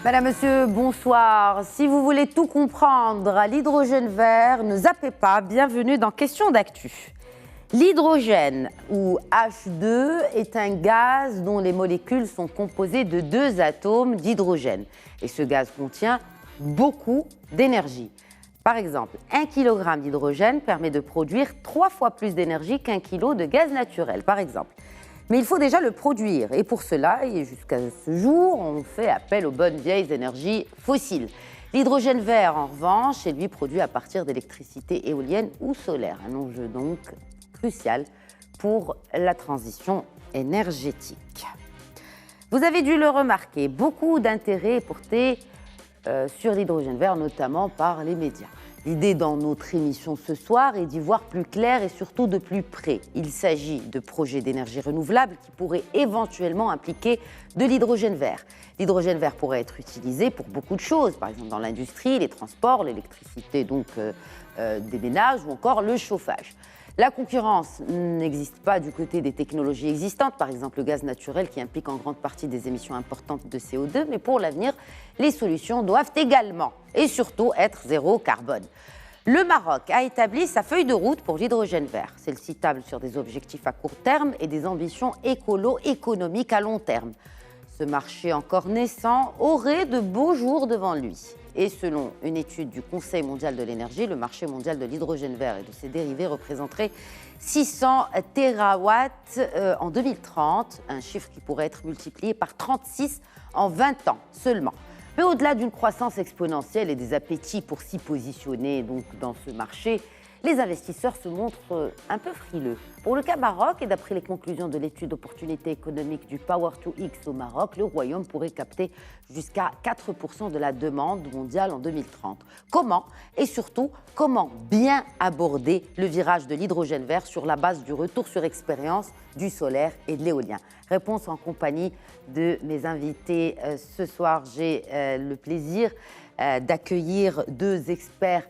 Madame, Monsieur, bonsoir. Si vous voulez tout comprendre à l'hydrogène vert, ne zappez pas. Bienvenue dans Question d'actu. L'hydrogène, ou H2, est un gaz dont les molécules sont composées de 2 atomes d'hydrogène. Et ce gaz contient beaucoup d'énergie. Par exemple, 1 kg d'hydrogène permet de produire 3 fois plus d'énergie qu'1 kg de gaz naturel, par exemple. Mais il faut déjà le produire. Et pour cela, et jusqu'à ce jour, on fait appel aux bonnes vieilles énergies fossiles. L'hydrogène vert, en revanche, est lui produit à partir d'électricité éolienne ou solaire. Un enjeu donc crucial pour la transition énergétique. Vous avez dû le remarquer, beaucoup d'intérêt est porté sur l'hydrogène vert, notamment par les médias. L'idée dans notre émission ce soir est d'y voir plus clair et surtout de plus près. Il s'agit de projets d'énergie renouvelable qui pourraient éventuellement impliquer de l'hydrogène vert. L'hydrogène vert pourrait être utilisé pour beaucoup de choses, par exemple dans l'industrie, les transports, l'électricité donc des ménages ou encore le chauffage. La concurrence n'existe pas du côté des technologies existantes, par exemple le gaz naturel qui implique en grande partie des émissions importantes de CO2, mais pour l'avenir, les solutions doivent également et surtout être zéro carbone. Le Maroc a établi sa feuille de route pour l'hydrogène vert. Celle-ci table sur des objectifs à court terme et des ambitions écolo-économiques à long terme. Ce marché encore naissant aurait de beaux jours devant lui. Et selon une étude du Conseil mondial de l'énergie, le marché mondial de l'hydrogène vert et de ses dérivés représenterait 600 térawatts en 2030, un chiffre qui pourrait être multiplié par 36 en 20 ans seulement. Mais au-delà d'une croissance exponentielle et des appétits pour s'y positionner donc, dans ce marché, les investisseurs se montrent un peu frileux. Pour le cas Maroc, et d'après les conclusions de l'étude d'opportunité économique du Power2X au Maroc, le Royaume pourrait capter jusqu'à 4% de la demande mondiale en 2030. Comment et surtout, comment bien aborder le virage de l'hydrogène vert sur la base du retour sur expérience du solaire et de l'éolien? Réponse en compagnie de mes invités. Ce soir, j'ai le plaisir d'accueillir 2 experts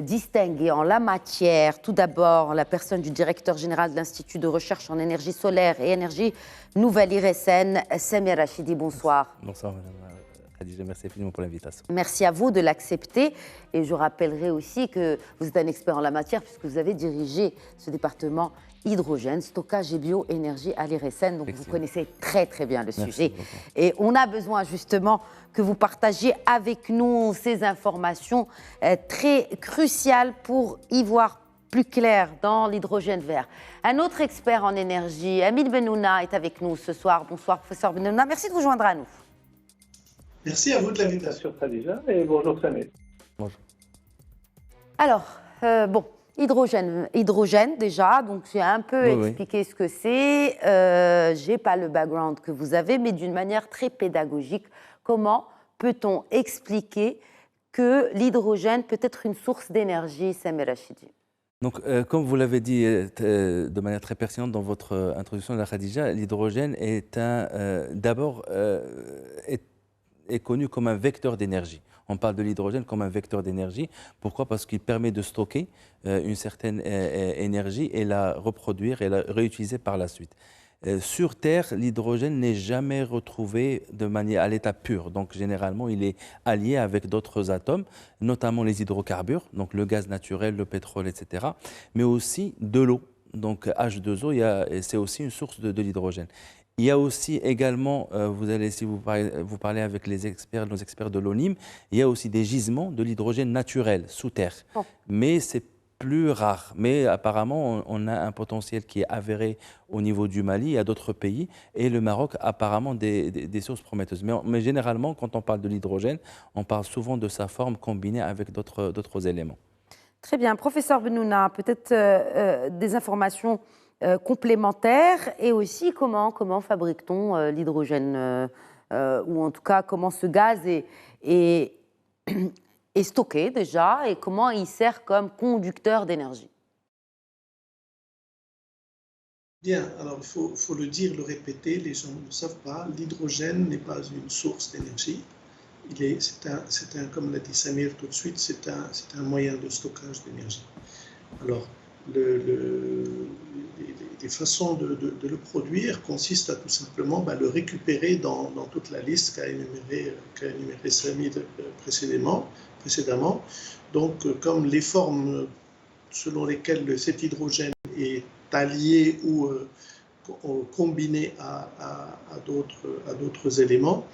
distingués en la matière. Tout d'abord, la personne du directeur général de l'Institut de recherche en énergie solaire et énergie nouvelle IRSN, Samir Rachidi. Bonsoir. Bonsoir, madame Khadija. Merci infiniment pour l'invitation. Merci à vous de l'accepter. Et je rappellerai aussi que vous êtes un expert en la matière puisque vous avez dirigé ce département hydrogène, stockage et bioénergie à l'IRSN. Donc vous connaissez très très bien le sujet. Beaucoup. Et on a besoin justement que vous partagiez avec nous ces informations très cruciales pour y voir plus clair dans l'hydrogène vert. Un autre expert en énergie, Amine Bennouna, est avec nous ce soir. Bonsoir, professeur Bennouna. Merci de vous joindre à nous. Merci à vous de l'invitation, Khadija, et bonjour Samir. Bonjour. Alors, hydrogène déjà, donc j'ai un peu expliqué ce que c'est. J'ai pas le background que vous avez, mais d'une manière très pédagogique, comment peut-on expliquer que l'hydrogène peut être une source d'énergie, Samir Rachidi? Donc, comme vous l'avez dit de manière très pertinente dans votre introduction de la Khadija, l'hydrogène est d'abord est connu comme un vecteur d'énergie. On parle de l'hydrogène comme un vecteur d'énergie. Pourquoi? Parce qu'il permet de stocker une certaine énergie et la reproduire et la réutiliser par la suite. Sur Terre, l'hydrogène n'est jamais retrouvé de manière à l'état pur. Donc, généralement, il est allié avec d'autres atomes, notamment les hydrocarbures, donc le gaz naturel, le pétrole, etc., mais aussi de l'eau. Donc, H2O, c'est aussi une source de l'hydrogène. Il y a aussi également, si vous parlez avec nos experts de l'ONIM, il y a aussi des gisements de l'hydrogène naturel sous terre. Oh. Mais c'est plus rare. Mais apparemment, on a un potentiel qui est avéré au niveau du Mali et à d'autres pays. Et le Maroc a apparemment des sources prometteuses. Mais généralement, quand on parle de l'hydrogène, on parle souvent de sa forme combinée avec d'autres éléments. Très bien. Professeur Bennouna, peut-être des informations complémentaires et aussi comment fabrique-t-on l'hydrogène ou en tout cas comment ce gaz est stocké déjà et comment il sert comme conducteur d'énergie? Bien, alors il faut le dire, le répéter, les gens ne le savent pas, l'hydrogène n'est pas une source d'énergie. Comme l'a dit Samir tout de suite, c'est un moyen de stockage d'énergie. Alors, les façons de le produire consistent à tout simplement le récupérer dans toute la liste qu'a énuméré Samy précédemment. Donc, comme les formes selon lesquelles cet hydrogène est allié ou combiné à d'autres éléments,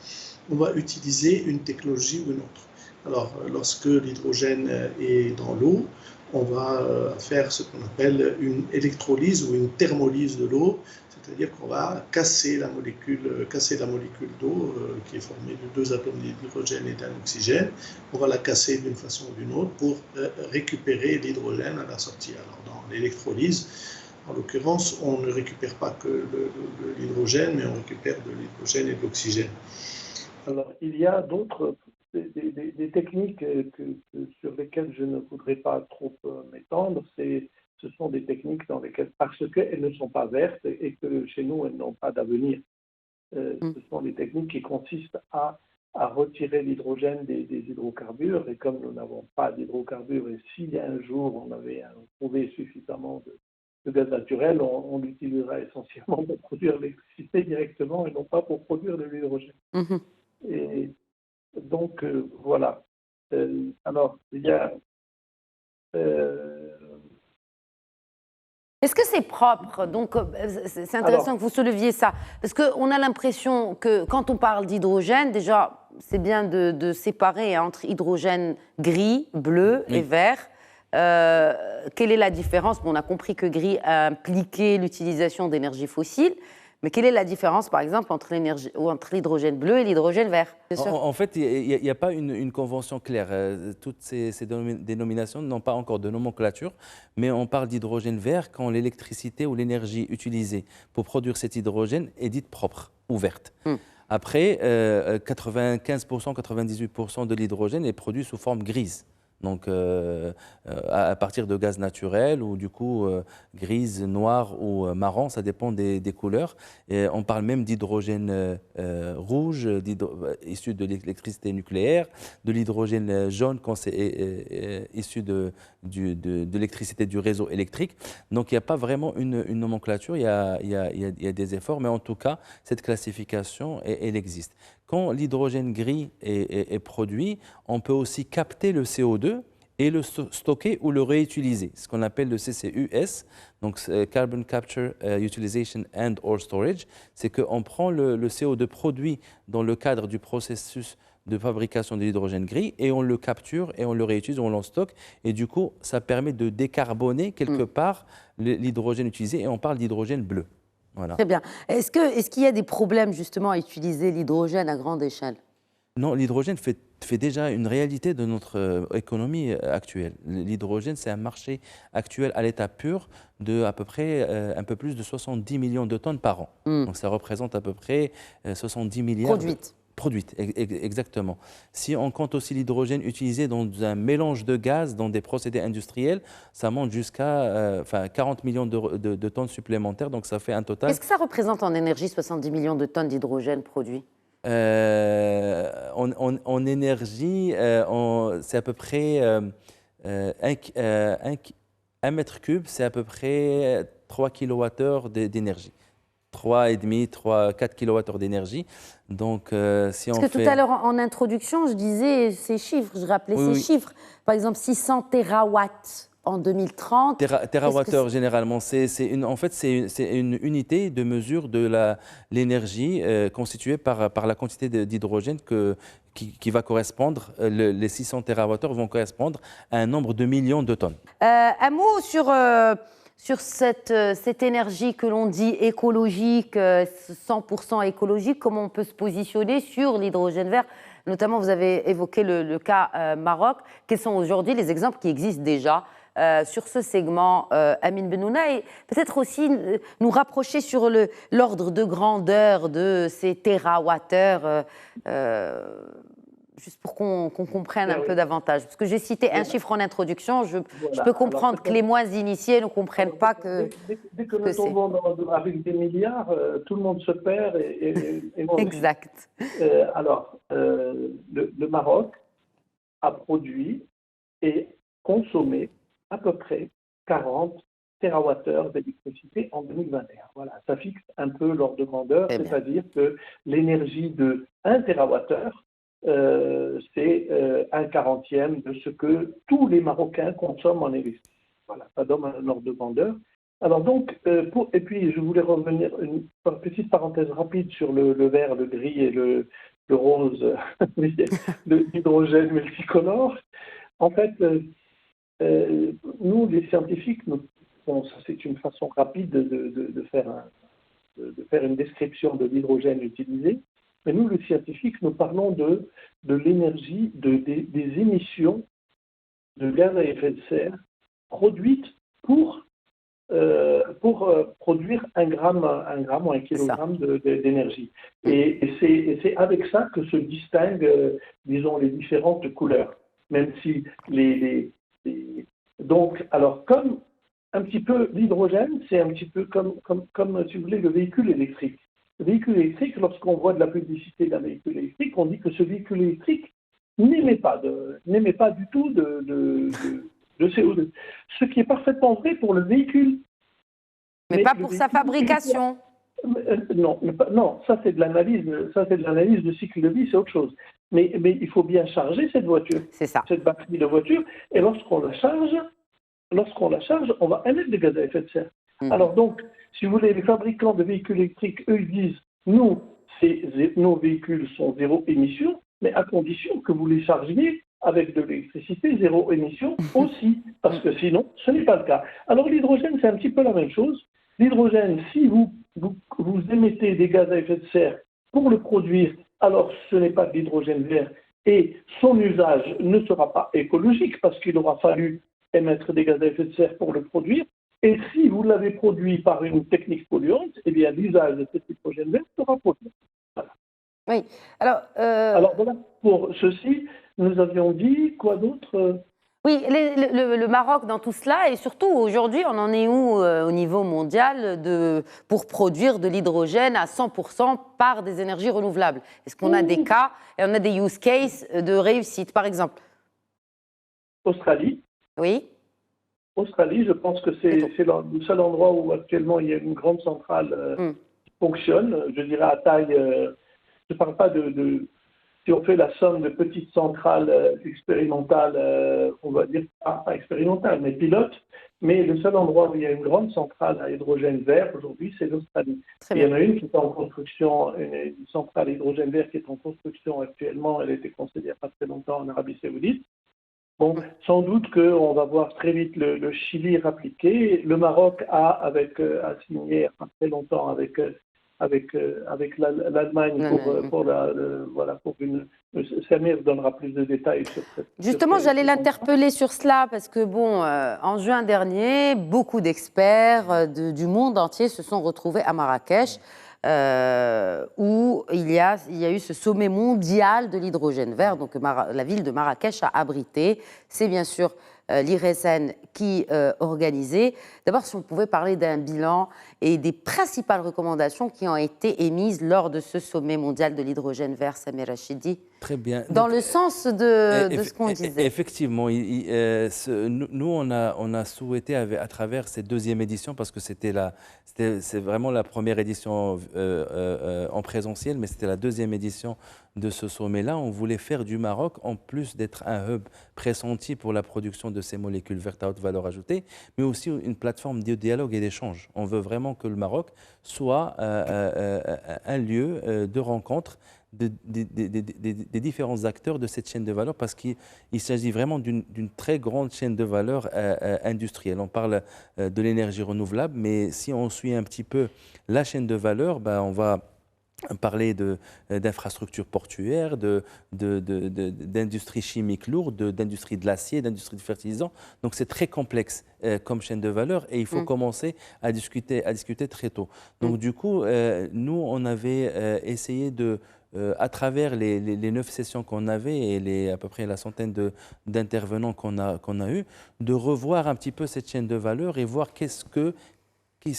on va utiliser une technologie ou une autre. Alors, lorsque l'hydrogène est dans l'eau, on va faire ce qu'on appelle une électrolyse ou une thermolyse de l'eau, c'est-à-dire qu'on va casser la molécule d'eau qui est formée de 2 atomes d'hydrogène et d'un oxygène. On va la casser d'une façon ou d'une autre pour récupérer l'hydrogène à la sortie. Alors, dans l'électrolyse, en l'occurrence, on ne récupère pas que l'hydrogène, mais on récupère de l'hydrogène et de l'oxygène. Alors, il y a d'autres des techniques sur lesquelles je ne voudrais pas trop m'étendre. Ce sont des techniques dans lesquelles, parce qu'elles ne sont pas vertes et que chez nous, elles n'ont pas d'avenir. Ce sont des techniques qui consistent à retirer l'hydrogène des hydrocarbures. Et comme nous n'avons pas d'hydrocarbures, et si un jour on avait trouvé suffisamment de gaz naturel, on l'utilisera essentiellement pour produire l'électricité directement et non pas pour produire de l'hydrogène. Et donc, voilà. Alors, il y a... Est-ce que c'est propre? Donc, c'est intéressant que vous souleviez ça. Parce qu'on a l'impression que quand on parle d'hydrogène, déjà, c'est bien de séparer entre hydrogène gris, bleu et vert. Quelle est la différence? On a compris que gris impliquait l'utilisation d'énergie fossile. Mais quelle est la différence, par exemple, entre l'hydrogène bleu et l'hydrogène vert? En fait, il n'y a pas une convention claire. Toutes ces dénominations n'ont pas encore de nomenclature, mais on parle d'hydrogène vert quand l'électricité ou l'énergie utilisée pour produire cet hydrogène est dite propre ou verte. Après, 95%, 98% de l'hydrogène est produit sous forme grise. Donc, à partir de gaz naturel ou du coup grise, noire ou marron, ça dépend des couleurs. Et on parle même d'hydrogène rouge, issu de l'électricité nucléaire, de l'hydrogène jaune quand c'est issu de l'électricité du réseau électrique. Donc, il n'y a pas vraiment une nomenclature, il y a des efforts, mais en tout cas, cette classification, elle existe. Quand l'hydrogène gris est produit, on peut aussi capter le CO2 et le stocker ou le réutiliser, ce qu'on appelle le CCUS, donc Carbon Capture, Utilization and or Storage. C'est qu'on prend le CO2 produit dans le cadre du processus de fabrication de l'hydrogène gris et on le capture et on le réutilise, on le stocke. Et du coup, ça permet de décarboner quelque part l'hydrogène utilisé et on parle d'hydrogène bleu. Voilà. Très bien. Est-ce qu'il y a des problèmes justement à utiliser l'hydrogène à grande échelle? Non, l'hydrogène fait déjà une réalité de notre économie actuelle. L'hydrogène, c'est un marché actuel à l'état pur de à peu près un peu plus de 70 millions de tonnes par an. Donc ça représente à peu près 70 milliards. Produite, exactement. Si on compte aussi l'hydrogène utilisé dans un mélange de gaz, dans des procédés industriels, ça monte jusqu'à 40 millions de tonnes supplémentaires, donc ça fait un total... Qu'est-ce que ça représente en énergie, 70 millions de tonnes d'hydrogène produit? En énergie, c'est à peu près 1 mètre cube, c'est à peu près 3 kWh d'énergie. 3,5, 4 kWh d'énergie. Donc, si on Parce que tout à l'heure, en introduction, je disais ces chiffres, je rappelais ces chiffres. Par exemple, 600 terawatts en 2030. Térawattheure, généralement, c'est une unité de mesure de l'énergie constituée par la quantité d'hydrogène qui va correspondre, les 600 terawattheures vont correspondre à un nombre de millions de tonnes. Un mot sur cette énergie que l'on dit écologique, 100% écologique, comment on peut se positionner sur l'hydrogène vert? Notamment, vous avez évoqué le cas Maroc. Quels sont aujourd'hui les exemples qui existent déjà sur ce segment, Amine Bennouna, et peut-être aussi nous rapprocher sur l'ordre de grandeur de ces térawattheures, juste pour qu'on comprenne un peu davantage. Parce que j'ai cité un chiffre en introduction, je peux comprendre que les moins initiés ne comprennent pas que... Dès que nous tombons avec des milliards, tout le monde se perd et exact. Alors, le Maroc a produit et consommé à peu près 40 TWh d'électricité en 2021. Voilà, ça fixe un peu l'ordre de grandeur, Très bien. c'est-à-dire que l'énergie de 1 TWh, c'est 1/40e de ce que tous les Marocains consomment en électricité. Voilà, ça donne un ordre de grandeur. Alors donc, et puis je voulais revenir, une petite parenthèse rapide sur le vert, le gris et le rose, l'hydrogène multicolore. En fait, nous, les scientifiques, bon, ça c'est une façon rapide de faire une description de l'hydrogène utilisé, mais nous, les scientifiques, nous parlons de l'énergie, des émissions de gaz à effet de serre produites pour produire 1 gramme ou 1 kilogramme d'énergie. Et c'est avec ça que se distinguent, disons, les différentes couleurs. Même si donc, alors, comme un petit peu l'hydrogène, c'est un petit peu comme, si vous voulez, le véhicule électrique. Le véhicule électrique, lorsqu'on voit de la publicité d'un véhicule électrique, on dit que ce véhicule électrique n'émet pas du tout de CO2. Ce qui est parfaitement vrai pour le véhicule. Mais pas pour sa fabrication. Non, ça c'est de l'analyse de cycle de vie, c'est autre chose. Mais il faut bien charger cette voiture, cette batterie de voiture, et lorsqu'on la charge, on va émettre des gaz à effet de serre. Alors donc, si vous voulez, les fabricants de véhicules électriques, eux, ils disent, nos véhicules sont zéro émission, mais à condition que vous les chargiez avec de l'électricité zéro émission aussi, parce que sinon, ce n'est pas le cas. Alors l'hydrogène, c'est un petit peu la même chose. L'hydrogène, si vous émettez des gaz à effet de serre pour le produire, alors ce n'est pas de l'hydrogène vert et son usage ne sera pas écologique parce qu'il aura fallu émettre des gaz à effet de serre pour le produire. Et si vous l'avez produit par une technique polluante, eh bien l'usage de cet hydrogène vert sera polluant. Voilà. Oui. Alors voilà, pour ceci, nous avions dit quoi d'autre ? Oui, le Maroc dans tout cela, et surtout aujourd'hui, on en est où au niveau mondial pour produire de l'hydrogène à 100% par des énergies renouvelables? Est-ce qu'on a des cas et on a des use cases de réussite, par exemple? Australie. Oui. Australie, je pense que c'est le seul endroit où actuellement il y a une grande centrale qui fonctionne, je dirais à taille, je ne parle pas si on fait la somme de petites centrales expérimentales, on va dire, pas expérimentales, mais pilotes, mais le seul endroit où il y a une grande centrale à hydrogène vert aujourd'hui, c'est l'Australie. Il y en a une qui est en construction, une centrale à hydrogène vert qui est en construction actuellement, elle a été concédée il n'y a pas très longtemps en Arabie Saoudite. Bon, sans doute qu'on va voir très vite le Chili répliquer. Le Maroc a signé il n'y a pas très longtemps avec l'Allemagne pour une. Samir donnera plus de détails sur cette. Justement, j'allais l'interpeller sur cela parce que en juin dernier, beaucoup d'experts du monde entier se sont retrouvés à Marrakech, où il y a eu ce sommet mondial de l'hydrogène vert. Donc la ville de Marrakech a abrité. C'est bien sûr l'IRSN qui organisait. D'abord, si on pouvait parler d'un bilan et des principales recommandations qui ont été émises lors de ce sommet mondial de l'hydrogène vert, Samir Rachidi. Très bien. Dans le sens de ce qu'on disait. Effectivement, nous, on a souhaité, à travers cette deuxième édition, parce que c'est vraiment la première édition en présentiel, mais c'était la deuxième édition de ce sommet-là. On voulait faire du Maroc, en plus d'être un hub pressenti pour la production de ces molécules vertes à haute valeur ajoutée, mais aussi une plateforme de dialogue et d'échange. On veut vraiment que le Maroc soit un lieu de rencontre des différents acteurs de cette chaîne de valeur, parce qu'il s'agit vraiment d'une très grande chaîne de valeur industrielle. On parle de l'énergie renouvelable, mais si on suit un petit peu la chaîne de valeur, on va parler d'infrastructures portuaires, d'industrie chimique lourde, d'industrie de l'acier, d'industrie de fertilisants. Donc c'est très complexe comme chaîne de valeur et il faut commencer à discuter très tôt. Donc du coup, nous, on avait essayé à travers les 9 sessions qu'on avait et à peu près la centaine d'intervenants qu'on a eu, de revoir un petit peu cette chaîne de valeur et voir qu'est-ce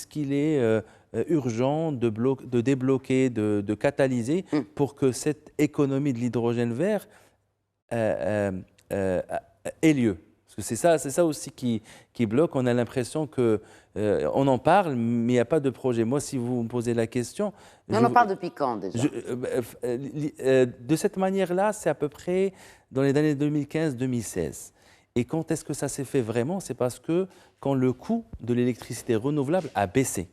qu'il est urgent de débloquer, de catalyser pour que cette économie de l'hydrogène vert ait lieu. Parce que c'est ça aussi qui bloque. On a l'impression que on en parle, mais il n'y a pas de projet. Moi, si vous me posez la question... Mais on en parle depuis quand déjà? De cette manière-là, c'est à peu près dans les années 2015-2016. Et quand est-ce que ça s'est fait vraiment? C'est parce que quand le coût de l'électricité renouvelable a baissé.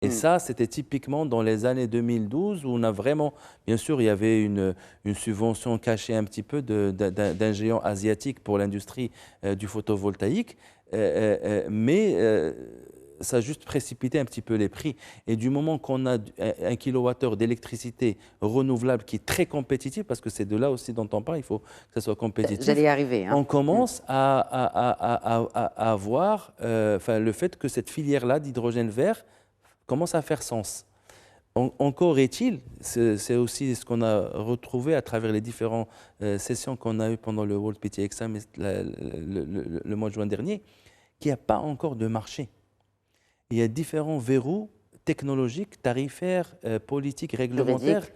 Et ça, c'était typiquement dans les années 2012 où on a vraiment, bien sûr, il y avait une subvention cachée un petit peu d'un géant asiatique pour l'industrie du photovoltaïque, mais ça a juste précipité un petit peu les prix. Et du moment qu'on a un kilowattheure d'électricité renouvelable qui est très compétitif, parce que c'est de là aussi dont on parle, il faut que ça soit compétitif. J'allais y arriver. On commence à avoir le fait que cette filière-là d'hydrogène vert commence à faire sens. Encore est-il, c'est aussi ce qu'on a retrouvé à travers les différentes sessions qu'on a eues pendant le World PTX Summit le mois de juin dernier, qu'il n'y a pas encore de marché. Il y a différents verrous technologiques, tarifaires, politiques, réglementaires,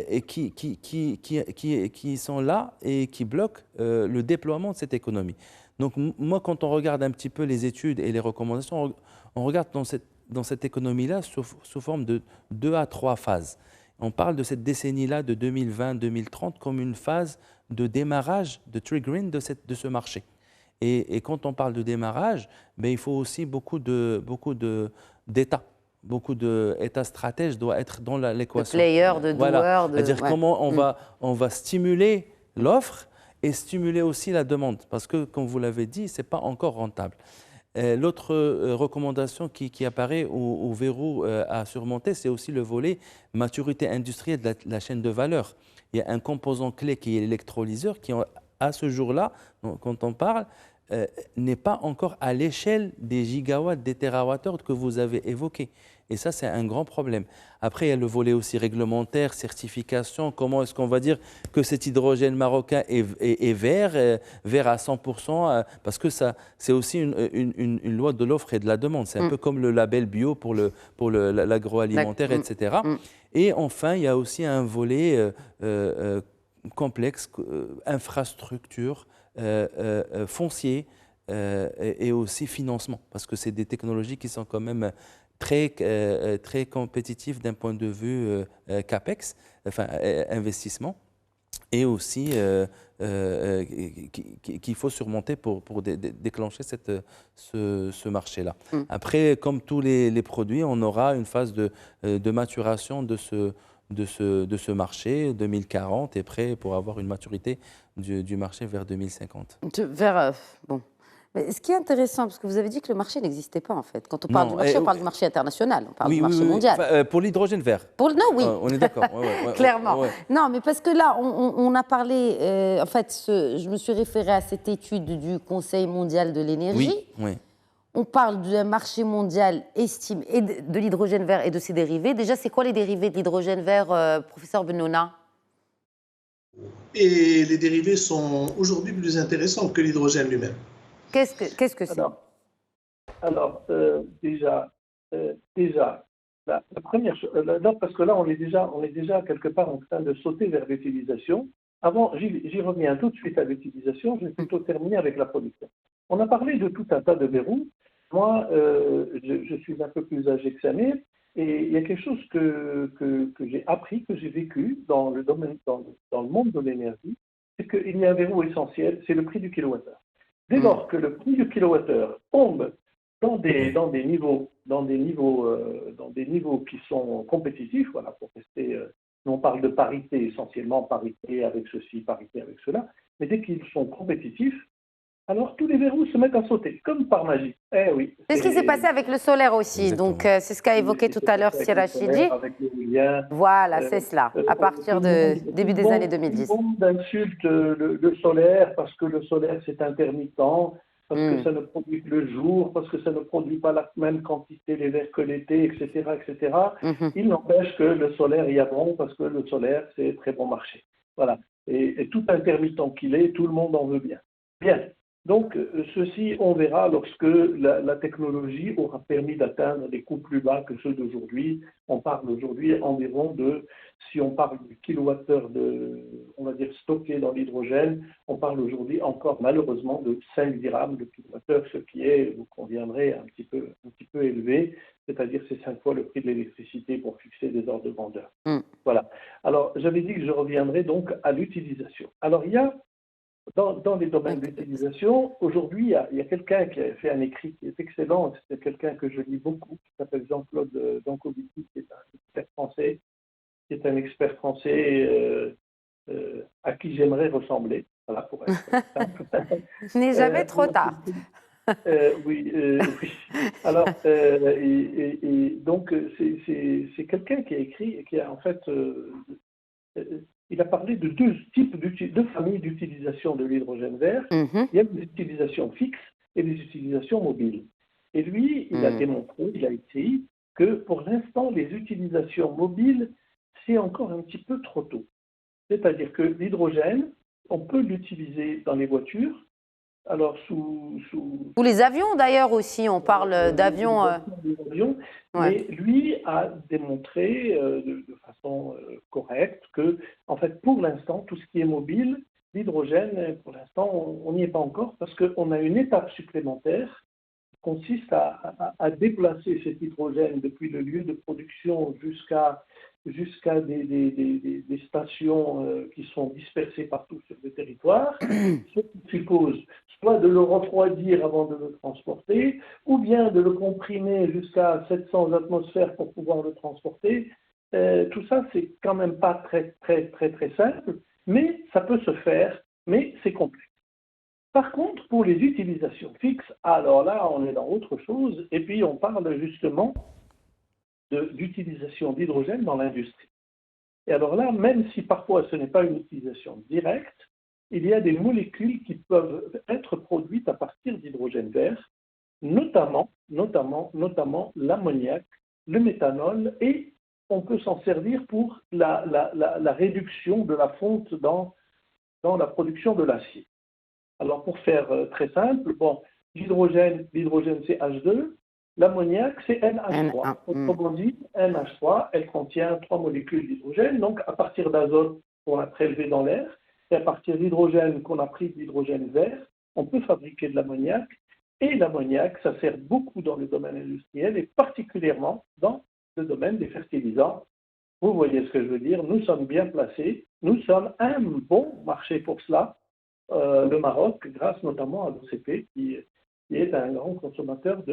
et qui sont là et qui bloquent le déploiement de cette économie. Donc moi, quand on regarde un petit peu les études et les recommandations, on regarde dans cette économie-là sous forme de 2 à 3 phases. On parle de cette décennie-là de 2020-2030 comme une phase de démarrage, de triggering de ce marché. Et quand on parle de démarrage, ben, il faut aussi beaucoup d'États. Beaucoup d'États stratèges doivent être dans l'équation. De players, de doueurs. C'est-à-dire comment on va stimuler l'offre et stimuler aussi la demande. Parce que, comme vous l'avez dit, ce n'est pas encore rentable. L'autre recommandation qui apparaît au verrou à surmonter, c'est aussi le volet maturité industrielle de la chaîne de valeur. Il y a un composant clé qui est l'électrolyseur qui, à ce jour-là, quand on parle, n'est pas encore à l'échelle des gigawatts, des térawattheures que vous avez évoqués. Et ça, c'est un grand problème. Après, il y a le volet aussi réglementaire, certification. Comment est-ce qu'on va dire que cet hydrogène marocain est vert, vert à 100%, parce que c'est aussi une loi de l'offre et de la demande. C'est un peu comme le label bio pour l'agroalimentaire, etc. Et enfin, il y a aussi un volet complexe, infrastructure, foncier et aussi financement, parce que c'est des technologies qui sont quand même très compétitif d'un point de vue CAPEX, enfin investissement, et aussi qu'il faut surmonter pour déclencher ce marché-là. Après, comme tous les produits, on aura une phase de maturation de ce marché, 2040, et prêt pour avoir une maturité du marché vers 2050. Bon. Mais ce qui est intéressant, parce que vous avez dit que le marché n'existait pas en fait. Quand on parle du marché, on parle du marché international, on parle du marché mondial. Enfin, pour l'hydrogène vert. Non, oui. On est d'accord. Clairement. Non, mais parce que là, on a parlé, en fait, je me suis référée à cette étude du Conseil mondial de l'énergie. Oui. On parle d'un marché mondial estimé et de l'hydrogène vert et de ses dérivés. Déjà, c'est quoi les dérivés de l'hydrogène vert, professeur Benona? Et les dérivés sont aujourd'hui plus intéressants que l'hydrogène lui-même. Qu'est-ce que c'est? Alors, déjà, la première chose, parce que là, on est déjà quelque part en train de sauter vers l'utilisation. Avant, j'y reviens tout de suite à l'utilisation, je vais plutôt terminer avec la production. On a parlé de tout un tas de verrous. Moi, je suis un peu plus âgé que Samir, et il y a quelque chose que j'ai appris, que j'ai vécu dans le monde de l'énergie, c'est qu'il y a un verrou essentiel, c'est le prix du kilowattheure. Dès lors que le prix du kilowattheure tombe dans des niveaux qui sont compétitifs, voilà, pour rester, nous on parle de parité essentiellement, parité avec ceci, parité avec cela, mais dès qu'ils sont compétitifs, alors tous les verrous se mettent à sauter, comme par magie. Eh oui. C'est ce qui s'est passé avec le solaire aussi. Exactement. Donc c'est ce qu'a évoqué tout à l'heure Sirachidi. Voilà, c'est cela, à partir de début des années 2010. Tout le monde insulte le solaire parce que le solaire c'est intermittent, parce que ça ne produit que le jour, parce que ça ne produit pas la même quantité l'hiver que l'été, etc. etc. Il n'empêche que le solaire y a bon, parce que le solaire c'est très bon marché. Voilà. Et tout intermittent qu'il est, tout le monde en veut bien. Bien. Donc, ceci, on verra lorsque la technologie aura permis d'atteindre des coûts plus bas que ceux d'aujourd'hui. On parle aujourd'hui environ de, si on parle du kilowattheure on va dire, stocké dans l'hydrogène, on parle aujourd'hui encore malheureusement de 5 dirhams de kilowattheure, ce qui est, vous conviendrez, un petit peu élevé, c'est-à-dire c'est 5 fois le prix de l'électricité pour fixer des ordres de grandeur. Voilà. Alors, j'avais dit que je reviendrai donc à l'utilisation. Alors, il y a dans les domaines d'utilisation, aujourd'hui, il y a quelqu'un qui a fait un écrit qui est excellent, c'est quelqu'un que je lis beaucoup, qui s'appelle Jean-Claude Dancovici, qui est un expert français à qui j'aimerais ressembler, voilà, pour être simple. Ce n'est jamais trop tard. Oui. Alors, donc, c'est quelqu'un qui a écrit et qui a en fait... il a parlé de deux familles d'utilisation de l'hydrogène vert. Il y a les utilisations fixes et les utilisations mobiles. Et lui, il a démontré, il a écrit que pour l'instant, les utilisations mobiles, c'est encore un petit peu trop tôt. C'est-à-dire que l'hydrogène, on peut l'utiliser dans les voitures. Alors, Ou les avions d'ailleurs aussi, on parle d'avions. Mais lui a démontré de façon correcte que, en fait, pour l'instant, tout ce qui est mobile, l'hydrogène, pour l'instant, on n'y est pas encore parce qu'on a une étape supplémentaire qui consiste à déplacer cet hydrogène depuis le lieu de production jusqu'à des stations qui sont dispersées partout sur le territoire, ce qui suppose soit de le refroidir avant de le transporter, ou bien de le comprimer jusqu'à 700 atmosphères pour pouvoir le transporter. Tout ça, c'est quand même pas très simple, mais ça peut se faire, mais c'est complexe. Par contre, pour les utilisations fixes, alors là, on est dans autre chose, et puis on parle justement d'utilisation d'hydrogène dans l'industrie. Et alors là, même si parfois ce n'est pas une utilisation directe, il y a des molécules qui peuvent être produites à partir d'hydrogène vert, notamment l'ammoniac, le méthanol, et on peut s'en servir pour la réduction de la fonte dans la production de l'acier. Alors pour faire très simple, l'hydrogène c'est H2, l'ammoniac, c'est NH3. Autrement dit, NH3, elle contient 3 molécules d'hydrogène. Donc, à partir d'azote qu'on a prélevé dans l'air, et à partir d'hydrogène qu'on a pris de l'hydrogène vert, on peut fabriquer de l'ammoniac. Et l'ammoniac, ça sert beaucoup dans le domaine industriel et particulièrement dans le domaine des fertilisants. Vous voyez ce que je veux dire, nous sommes bien placés, nous sommes un bon marché pour cela, le Maroc, grâce notamment à l'OCP, qui est un grand consommateur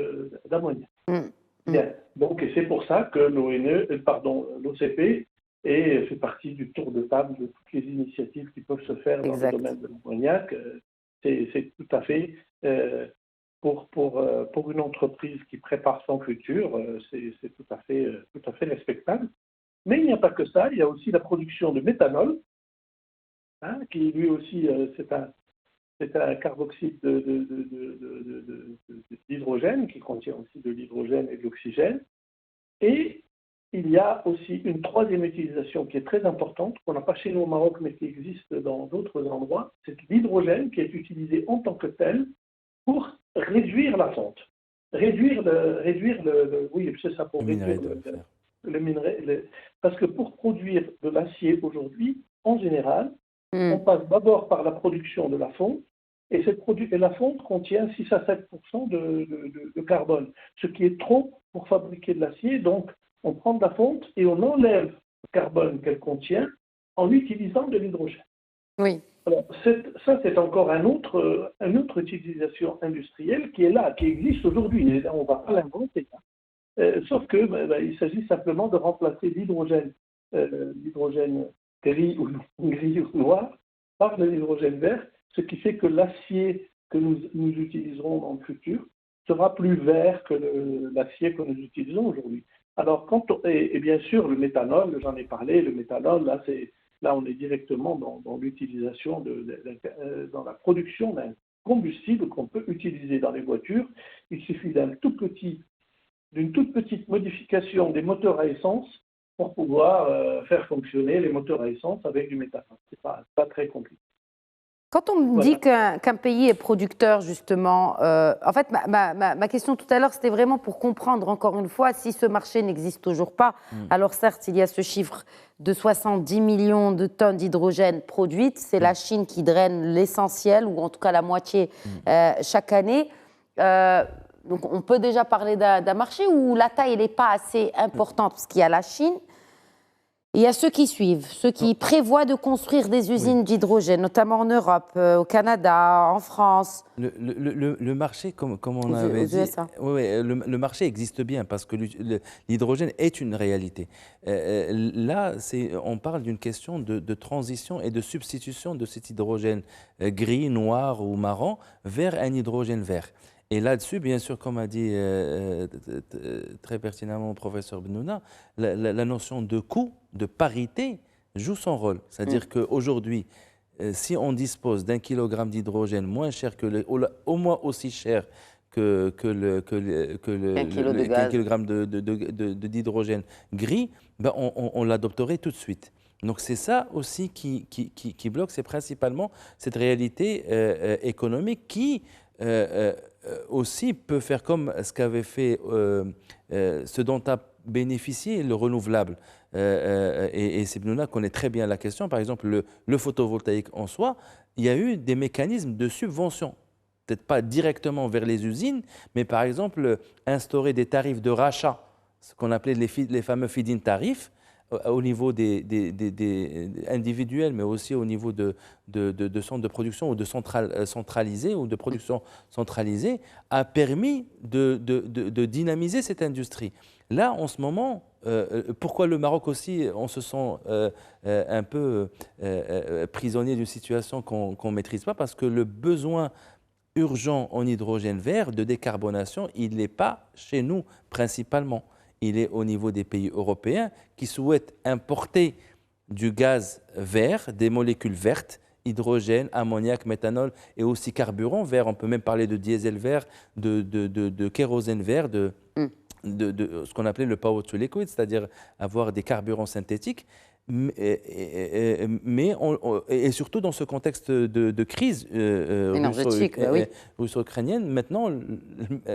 d'ammoniac. Bien. Donc, c'est pour ça que l'OCP fait partie du tour de table de toutes les initiatives qui peuvent se faire dans le domaine de l'ammoniac. C'est tout à fait, pour une entreprise qui prépare son futur, c'est tout à fait respectable. Mais il n'y a pas que ça, il y a aussi la production de méthanol, qui lui aussi, c'est un carboxyde d'hydrogène qui contient aussi de l'hydrogène et de l'oxygène. Et il y a aussi une troisième utilisation qui est très importante, qu'on n'a pas chez nous au Maroc, mais qui existe dans d'autres endroits. C'est l'hydrogène qui est utilisé en tant que tel pour réduire la fonte. Oui, c'est ça, pour réduire le minerai. Parce que pour produire de l'acier aujourd'hui, en général, on passe d'abord par la production de la fonte, et la fonte contient 6 à 7% de carbone, ce qui est trop pour fabriquer de l'acier. Donc, on prend de la fonte et on enlève le carbone qu'elle contient en utilisant de l'hydrogène. Oui. Alors, ça, c'est encore une autre utilisation industrielle qui est là, qui existe aujourd'hui. On ne va pas l'inventer. Sauf que il s'agit simplement de remplacer l'hydrogène gris ou noir par de l'hydrogène vert, ce qui fait que l'acier que nous utiliserons dans le futur sera plus vert que l'acier que nous utilisons aujourd'hui. Alors, et bien sûr, le méthanol, j'en ai parlé, le méthanol, là on est directement dans l'utilisation, dans la production d'un combustible qu'on peut utiliser dans les voitures. Il suffit d'une toute petite modification des moteurs à essence pour pouvoir faire fonctionner les moteurs à essence avec du méthanol. C'est pas très compliqué. Quand on me dit qu'un pays est producteur, justement, en fait, ma question tout à l'heure, c'était vraiment pour comprendre, encore une fois, si ce marché n'existe toujours pas. Alors certes, il y a ce chiffre de 70 millions de tonnes d'hydrogène produites. C'est la Chine qui draine l'essentiel, ou en tout cas la moitié, chaque année. Donc on peut déjà parler d'un marché où la taille n'est pas assez importante, parce qu'il y a la Chine. Il y a ceux qui suivent, ceux qui prévoient de construire des usines d'hydrogène, notamment en Europe, au Canada, en France. Le marché, comme on avait dit, le marché existe bien parce que l'hydrogène est une réalité. Là, on parle d'une question de transition et de substitution de cet hydrogène gris, noir ou marron vers un hydrogène vert. Et là-dessus, bien sûr, comme a dit très pertinemment le professeur Benouna, la notion de coût, de parité, joue son rôle. C'est-à-dire qu'aujourd'hui, si on dispose d'un kilogramme d'hydrogène moins cher au moins aussi cher qu'un kilogramme d'hydrogène gris, ben on l'adopterait tout de suite. Donc c'est ça aussi qui bloque, c'est principalement cette réalité économique qui aussi peut faire comme ce qu'avait fait, ce dont a bénéficié le renouvelable. Et Sebnouna connaît très bien la question. Par exemple, le photovoltaïque en soi, il y a eu des mécanismes de subvention. Peut-être pas directement vers les usines, mais par exemple, instaurer des tarifs de rachat, ce qu'on appelait les fameux feed-in tarifs, au niveau des individuels, mais aussi au niveau de centres de production ou de centralisés ou de production centralisée, a permis de dynamiser cette industrie. Là, en ce moment, pourquoi le Maroc aussi, on se sent un peu prisonnier d'une situation qu'on ne maîtrise pas, parce que le besoin urgent en hydrogène vert de décarbonation, il n'est pas chez nous principalement. Il est au niveau des pays européens qui souhaitent importer du gaz vert, des molécules vertes, hydrogène, ammoniac, méthanol et aussi carburant vert. On peut même parler de diesel vert, de kérosène vert, de ce qu'on appelait le power to liquid, c'est-à-dire avoir des carburants synthétiques. Et surtout dans ce contexte de crise russo-ukrainienne, maintenant,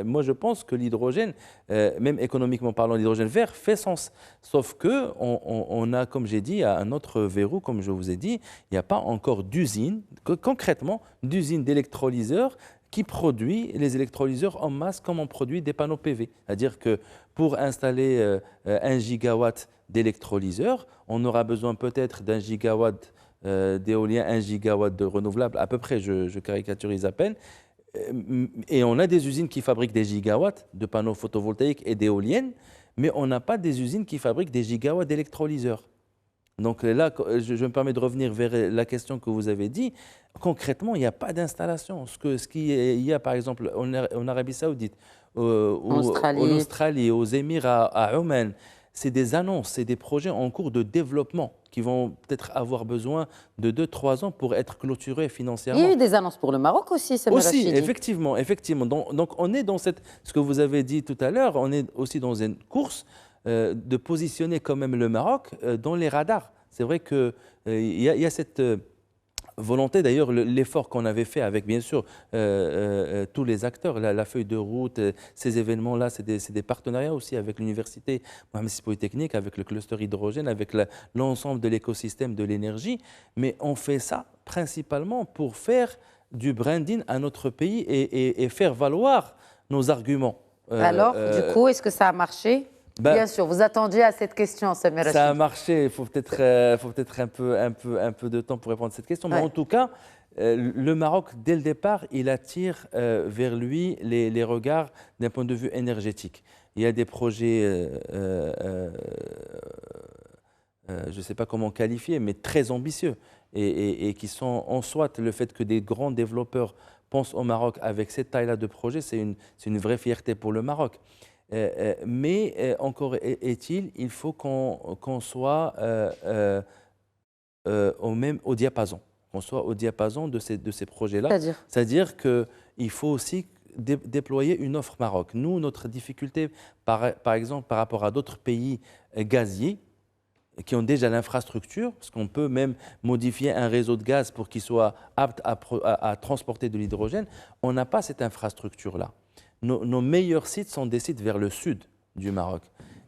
moi je pense que l'hydrogène, même économiquement parlant, l'hydrogène vert fait sens. Sauf qu'on a, comme j'ai dit, un autre verrou, comme je vous ai dit, il n'y a pas encore d'usine, concrètement, d'usine d'électrolyseurs qui produit les électrolyseurs en masse comme on produit des panneaux PV. C'est-à-dire que pour installer 1 gigawatt d'électrolyseurs, on aura besoin peut-être d'1 gigawatt d'éolien, 1 gigawatt de renouvelables, à peu près, je caricaturise à peine. Et on a des usines qui fabriquent des gigawatts de panneaux photovoltaïques et d'éoliennes, mais on n'a pas des usines qui fabriquent des gigawatts d'électrolyseurs. Donc là, je me permets de revenir vers la question que vous avez dit. Concrètement, il n'y a pas d'installation. Ce qu'il y a, par exemple, en Arabie Saoudite, en Australie, aux Émirats, à Oman, c'est des annonces, c'est des projets en cours de développement qui vont peut-être avoir besoin de 2-3 ans pour être clôturés financièrement. Il y a eu des annonces pour le Maroc aussi, c'est aussi, effectivement. Donc on est dans ce que vous avez dit tout à l'heure, on est aussi dans une course de positionner quand même le Maroc dans les radars. C'est vrai qu'il y a cette volonté, d'ailleurs, l'effort qu'on avait fait avec, bien sûr, tous les acteurs, la feuille de route, ces événements-là, c'est des partenariats aussi avec l'université Mohamed VI Polytechnique, avec le cluster hydrogène, avec l'ensemble de l'écosystème de l'énergie. Mais on fait ça principalement pour faire du branding à notre pays et faire valoir nos arguments. Alors, du coup, est-ce que ça a marché ? Bien sûr, vous attendiez à cette question, Samir Rachid. Ça a marché, il faut peut-être un peu de temps pour répondre à cette question. Mais en tout cas, le Maroc, dès le départ, il attire vers lui les regards d'un point de vue énergétique. Il y a des projets, je ne sais pas comment qualifier, mais très ambitieux et qui sont en soi, le fait que des grands développeurs pensent au Maroc avec cette taille-là de projet, c'est une vraie fierté pour le Maroc. Mais encore est-il, il faut qu'on soit au diapason, qu'on soit au diapason de ces projets-là. C'est-à-dire qu'il faut aussi déployer une offre Maroc. Nous, notre difficulté, par exemple, par rapport à d'autres pays gaziers, qui ont déjà l'infrastructure, parce qu'on peut même modifier un réseau de gaz pour qu'il soit apte à transporter de l'hydrogène. On n'a pas cette infrastructure-là. Nos meilleurs sites sont des sites vers le sud du Maroc.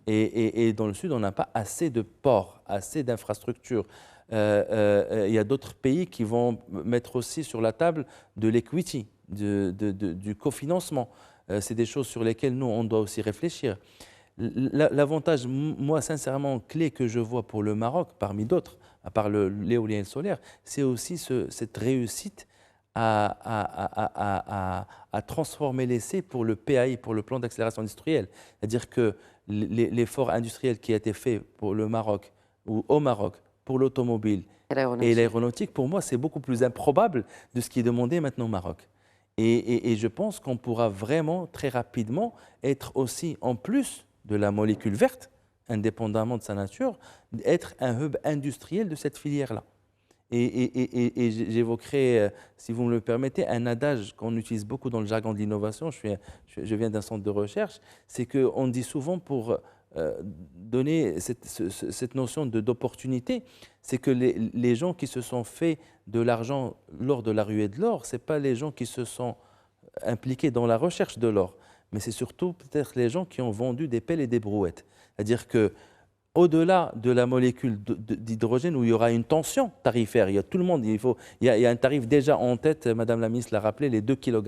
Et dans le sud, on n'a pas assez de ports, assez d'infrastructures. Il y a d'autres pays qui vont mettre aussi sur la table de l'equity, du cofinancement. C'est des choses sur lesquelles nous, on doit aussi réfléchir. L'avantage, moi, sincèrement, clé que je vois pour le Maroc, parmi d'autres, à part l'éolien et le solaire, c'est aussi cette réussite à transformer l'essai pour le PAI, pour le plan d'accélération industrielle. C'est-à-dire que l'effort industriel qui a été fait pour le Maroc, ou au Maroc, pour l'automobile et l'aéronautique, pour moi, c'est beaucoup plus improbable de ce qui est demandé maintenant au Maroc. Et je pense qu'on pourra vraiment, très rapidement, être aussi, en plus de la molécule verte, indépendamment de sa nature, être un hub industriel de cette filière-là. Et j'évoquerai, si vous me le permettez, un adage qu'on utilise beaucoup dans le jargon de l'innovation. Je viens d'un centre de recherche. C'est qu'on dit souvent, pour donner cette notion d'opportunité, c'est que les gens qui se sont fait de l'argent lors de la ruée de l'or, ce n'est pas les gens qui se sont impliqués dans la recherche de l'or, mais c'est surtout peut-être les gens qui ont vendu des pelles et des brouettes. C'est-à-dire que au-delà de la molécule d'hydrogène où il y aura une tension tarifaire, il y a tout le monde, il y a un tarif déjà en tête, Madame la ministre l'a rappelé, les 2 kg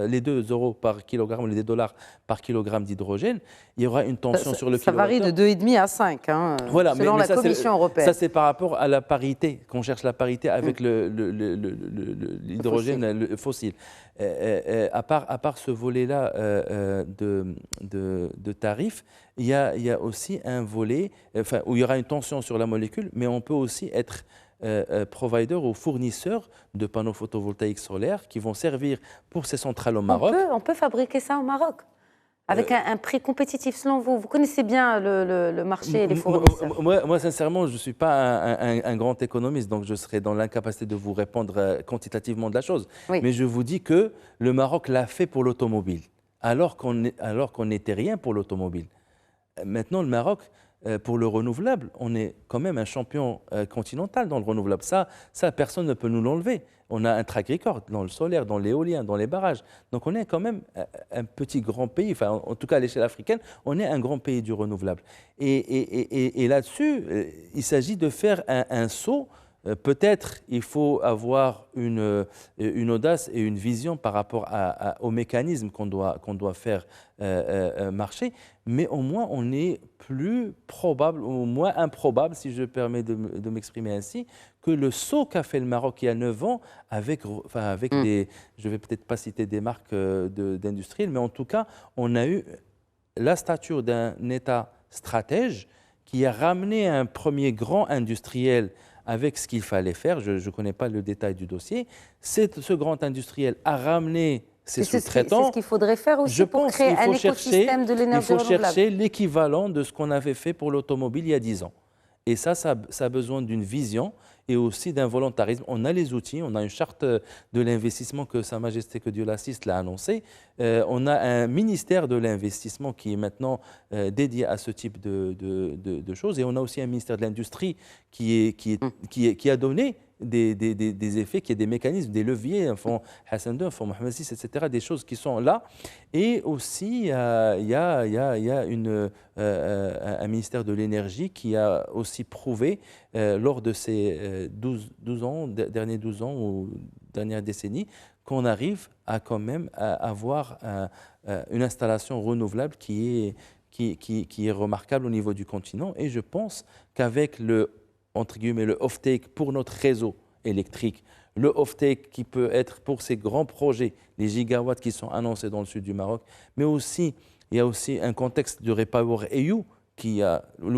les 2 euros par kilogramme ou les 2 dollars par kilogramme d'hydrogène, il y aura une tension sur le kilowattheure. Ça varie de 2,5 à 5, hein, voilà, selon la Commission européenne. Ça, c'est par rapport à la parité, qu'on cherche la parité avec l'hydrogène fossile. À part ce volet-là de tarifs, il y a aussi un volet où il y aura une tension sur la molécule, mais on peut aussi être provider ou fournisseur de panneaux photovoltaïques solaires qui vont servir pour ces centrales au Maroc. On peut fabriquer ça au Maroc avec un prix compétitif, selon vous. Vous connaissez bien le marché et les fournisseurs. Moi, sincèrement, je ne suis pas un grand économiste, donc je serai dans l'incapacité de vous répondre quantitativement de la chose. Oui. Mais je vous dis que le Maroc l'a fait pour l'automobile, alors qu'on n'était rien pour l'automobile. Maintenant, le Maroc, pour le renouvelable, on est quand même un champion continental dans le renouvelable. Ça, personne ne peut nous l'enlever. On a un track record dans le solaire, dans l'éolien, dans les barrages. Donc on est quand même un petit grand pays, enfin en tout cas à l'échelle africaine, on est un grand pays du renouvelable. Et là-dessus, il s'agit de faire un saut. Peut-être il faut avoir une audace et une vision par rapport au mécanisme qu'on doit faire marcher, mais au moins on est plus probable, ou moins improbable, si je permets de m'exprimer ainsi, que le saut qu'a fait le Maroc il y a 9 ans avec des, je ne vais peut-être pas citer des marques d'industriels, mais en tout cas, on a eu la stature d'un État stratège qui a ramené un premier grand industriel avec ce qu'il fallait faire. Je ne connais pas le détail du dossier. Ce grand industriel a ramené ses sous-traitants. C'est ce qu'il faudrait faire aussi pour créer un écosystème de l'énergie renouvelable. Il faut chercher l'équivalent de ce qu'on avait fait pour l'automobile il y a 10 ans. Et ça a besoin d'une vision et aussi d'un volontarisme. On a les outils, on a une charte de l'investissement que Sa Majesté, que Dieu l'assiste, l'a annoncée. On a un ministère de l'investissement qui est maintenant dédié à ce type de choses. Et on a aussi un ministère de l'Industrie qui a donné des effets, qui a des mécanismes, des leviers, un fonds Hassan II, un fonds Mohamed VI, etc., des choses qui sont là. Et aussi, il y a un ministère de l'Énergie qui a aussi prouvé, lors de ces 12 ans, dernières 12 ans ou dernière décennie, qu'on arrive à quand même avoir une installation renouvelable qui est remarquable au niveau du continent. Et je pense qu'avec entre guillemets, le off-take pour notre réseau électrique, le off-take qui peut être pour ces grands projets, les gigawatts qui sont annoncés dans le sud du Maroc, mais aussi, il y a aussi un contexte de Repower EU où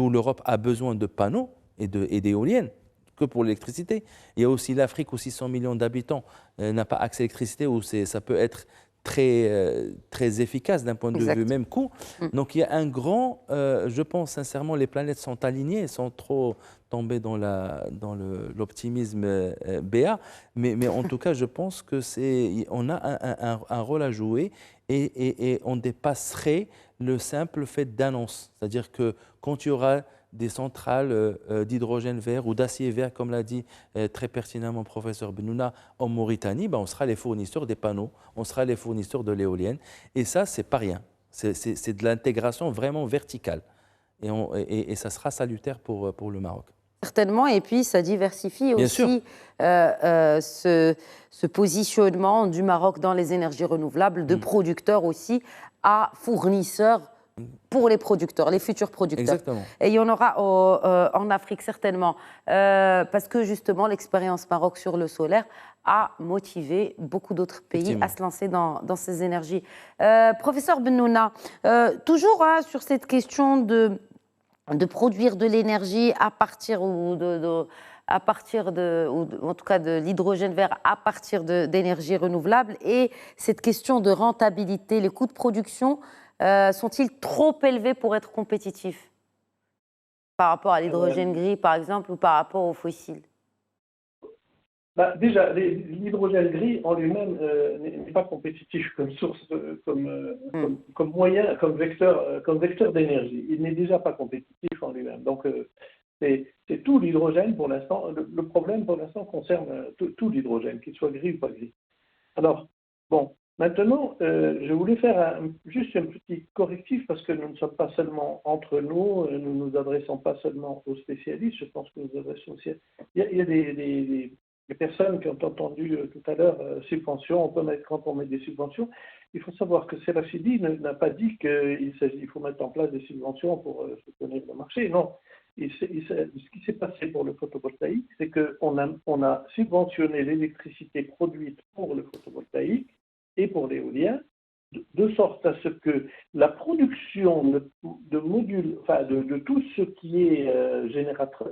l'Europe a besoin de panneaux et d'éoliennes que pour l'électricité. Il y a aussi l'Afrique où 600 millions d'habitants n'a pas accès à l'électricité, où ça peut être très efficace d'un point de Exact. vue même coût. Donc il y a un grand, je pense sincèrement, les planètes sont alignées, sans trop tomber dans l'optimisme BA, mais en tout cas je pense que on a un rôle à jouer et on dépasserait le simple fait d'annonce. C'est-à-dire que quand il y aura des centrales d'hydrogène vert ou d'acier vert, comme l'a dit très pertinemment professeur Benouna, en Mauritanie, ben, on sera les fournisseurs des panneaux, on sera les fournisseurs de l'éolienne. Et ça, c'est pas rien. C'est de l'intégration vraiment verticale. Et ça sera salutaire pour le Maroc. Certainement, et puis ça diversifie Bien aussi ce positionnement du Maroc dans les énergies renouvelables, de producteurs aussi à fournisseurs pour les producteurs, les futurs producteurs. Exactement. Et il y en aura en Afrique certainement, parce que justement l'expérience Maroc sur le solaire a motivé beaucoup d'autres pays à se lancer dans ces énergies. Professeur Benouna, toujours sur cette question de produire de l'énergie à partir ou en tout cas de l'hydrogène vert à partir d'énergies renouvelables, et cette question de rentabilité, les coûts de production sont-ils trop élevés pour être compétitifs par rapport à l'hydrogène gris par exemple ou par rapport aux fossiles? Déjà, l'hydrogène gris en lui-même n'est pas compétitif comme source, comme moyen, comme vecteur d'énergie. Il n'est déjà pas compétitif en lui-même. Donc, c'est tout l'hydrogène pour l'instant. Le problème pour l'instant concerne tout l'hydrogène, qu'il soit gris ou pas gris. Alors, bon, maintenant, je voulais faire juste un petit correctif parce que nous ne sommes pas seulement entre nous, nous ne nous adressons pas seulement aux spécialistes, je pense que nous nous adressons aussi. Il y a des personnes qui ont entendu tout à l'heure subventions, quand on met des subventions, il faut savoir que Serafidi n'a pas dit qu'il faut mettre en place des subventions pour soutenir le marché. Non, ce qui s'est passé pour le photovoltaïque, c'est qu'on a subventionné l'électricité produite pour le photovoltaïque et pour l'éolien, de sorte à ce que la production de modules, enfin de tout ce qui est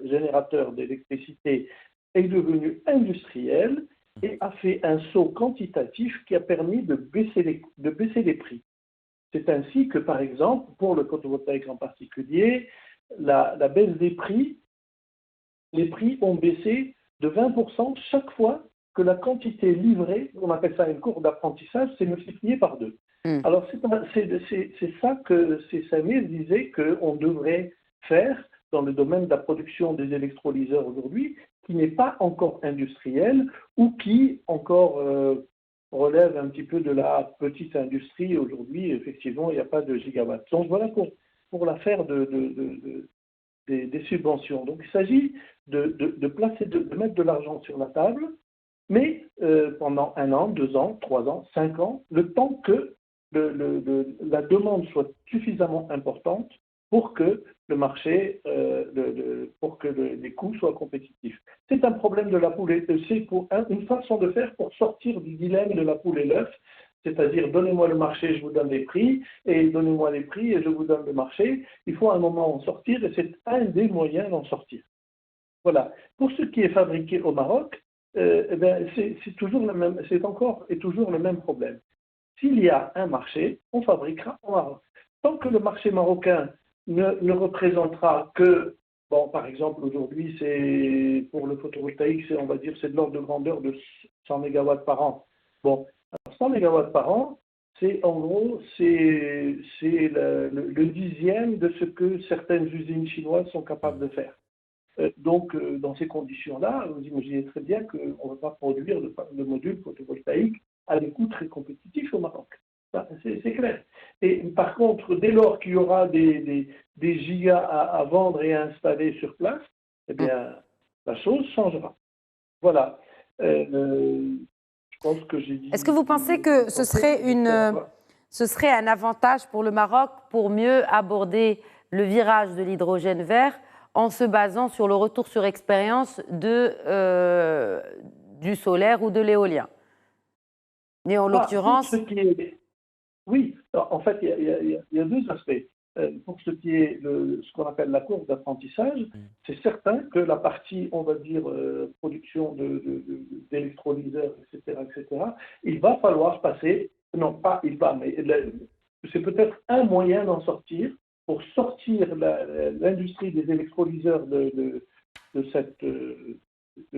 générateur d'électricité est devenu industriel et a fait un saut quantitatif qui a permis de baisser les prix. C'est ainsi que, par exemple, pour le photovoltaïque en particulier, la baisse des prix, les prix ont baissé de 20% chaque fois que la quantité livrée, on appelle ça une courbe d'apprentissage, s'est multipliée par 2. Alors, c'est ça que Samir disait qu'on devrait faire dans le domaine de la production des électrolyseurs aujourd'hui, qui n'est pas encore industriel ou qui encore relève un petit peu de la petite industrie. Aujourd'hui, effectivement, il n'y a pas de gigawatts. Donc voilà pour l'affaire des subventions. Donc il s'agit de mettre de l'argent sur la table, mais pendant 1 an, 2 ans, 3 ans, 5 ans, le temps que la demande soit suffisamment importante pour que le marché, pour que les coûts soient compétitifs. C'est un problème de la poule et c'est une façon de faire pour sortir du dilemme de la poule et l'œuf, c'est-à-dire donnez-moi le marché, je vous donne les prix, et donnez-moi les prix et je vous donne le marché. Il faut à un moment en sortir et c'est un des moyens d'en sortir. Voilà. Pour ce qui est fabriqué au Maroc, c'est toujours le même, c'est encore et toujours le même problème. S'il y a un marché, on fabriquera au Maroc. Tant que le marché marocain ne représentera que, bon, par exemple, aujourd'hui, c'est pour le photovoltaïque, on va dire, c'est de l'ordre de grandeur de 100 MW par an. Bon, alors 100 MW par an, c'est en gros, c'est le dixième de ce que certaines usines chinoises sont capables de faire. Donc, dans ces conditions-là, vous imaginez très bien qu'on ne va pas produire de modules photovoltaïques à des coûts très compétitifs au Maroc. C'est clair. Et par contre, dès lors qu'il y aura des gigas à vendre et à installer sur place, eh bien, la chose changera. Voilà. Je pense que j'ai dit... Est-ce que vous pensez que ce serait un avantage pour le Maroc pour mieux aborder le virage de l'hydrogène vert en se basant sur le retour sur expérience du solaire ou de l'éolien? Et en l'occurrence... Oui, alors, en fait, il y a deux aspects. Pour ce qui est ce qu'on appelle la courbe d'apprentissage, c'est certain que la partie, on va dire, production d'électrolyseurs, etc., il va falloir passer non pas il va, mais c'est peut-être un moyen d'en sortir, pour sortir l'industrie des électrolyseurs de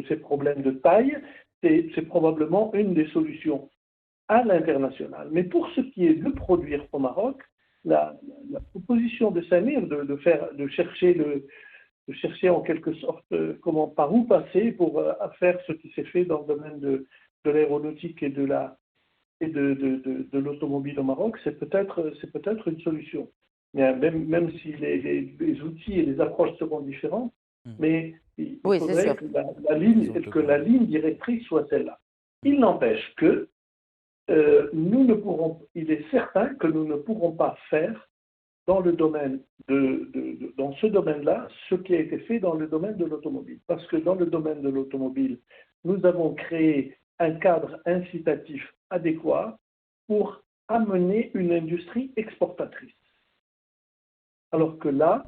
ces problèmes de taille. C'est probablement une des solutions à l'international. Mais pour ce qui est de produire au Maroc, la proposition de Samir de chercher en quelque sorte par où passer pour faire ce qui s'est fait dans le domaine de l'aéronautique et de l'automobile au Maroc, c'est peut-être une solution. Mais même si les outils et les approches seront différentes, mais il faudrait que la ligne directrice soit celle-là. Il n'empêche que il est certain que nous ne pourrons pas faire dans le domaine dans ce domaine-là ce qui a été fait dans le domaine de l'automobile. Parce que dans le domaine de l'automobile, nous avons créé un cadre incitatif adéquat pour amener une industrie exportatrice. Alors que là,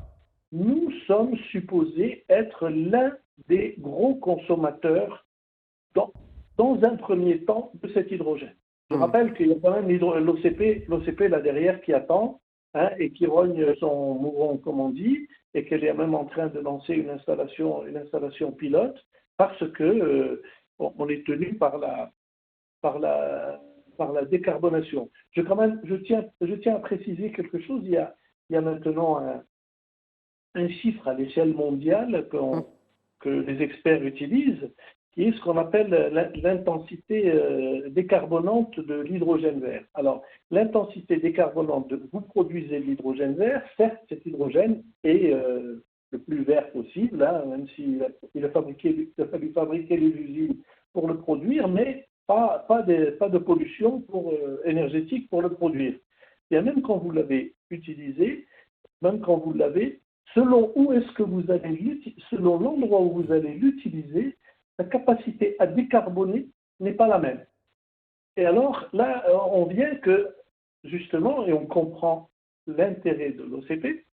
nous sommes supposés être l'un des gros consommateurs dans un premier temps de cet hydrogène. Je rappelle qu'il y a quand même l'OCP là derrière qui attend et qui rogne son mouron, comme on dit, et qu'elle est même en train de lancer une installation pilote parce que on est tenu par la décarbonation. Je tiens à préciser quelque chose. Il y a maintenant un chiffre à l'échelle mondiale que les experts utilisent, qui est ce qu'on appelle l'intensité décarbonante de l'hydrogène vert. Alors, l'intensité décarbonante vous produisez de l'hydrogène vert, certes, cet hydrogène est le plus vert possible, même s'il a fallu fabriquer les usines pour le produire, mais pas de pollution énergétique pour le produire. Et même quand vous l'avez utilisé, selon selon l'endroit où vous allez l'utiliser, la capacité à décarboner n'est pas la même. Et alors là, on vient que, justement, et on comprend l'intérêt de l'OCP,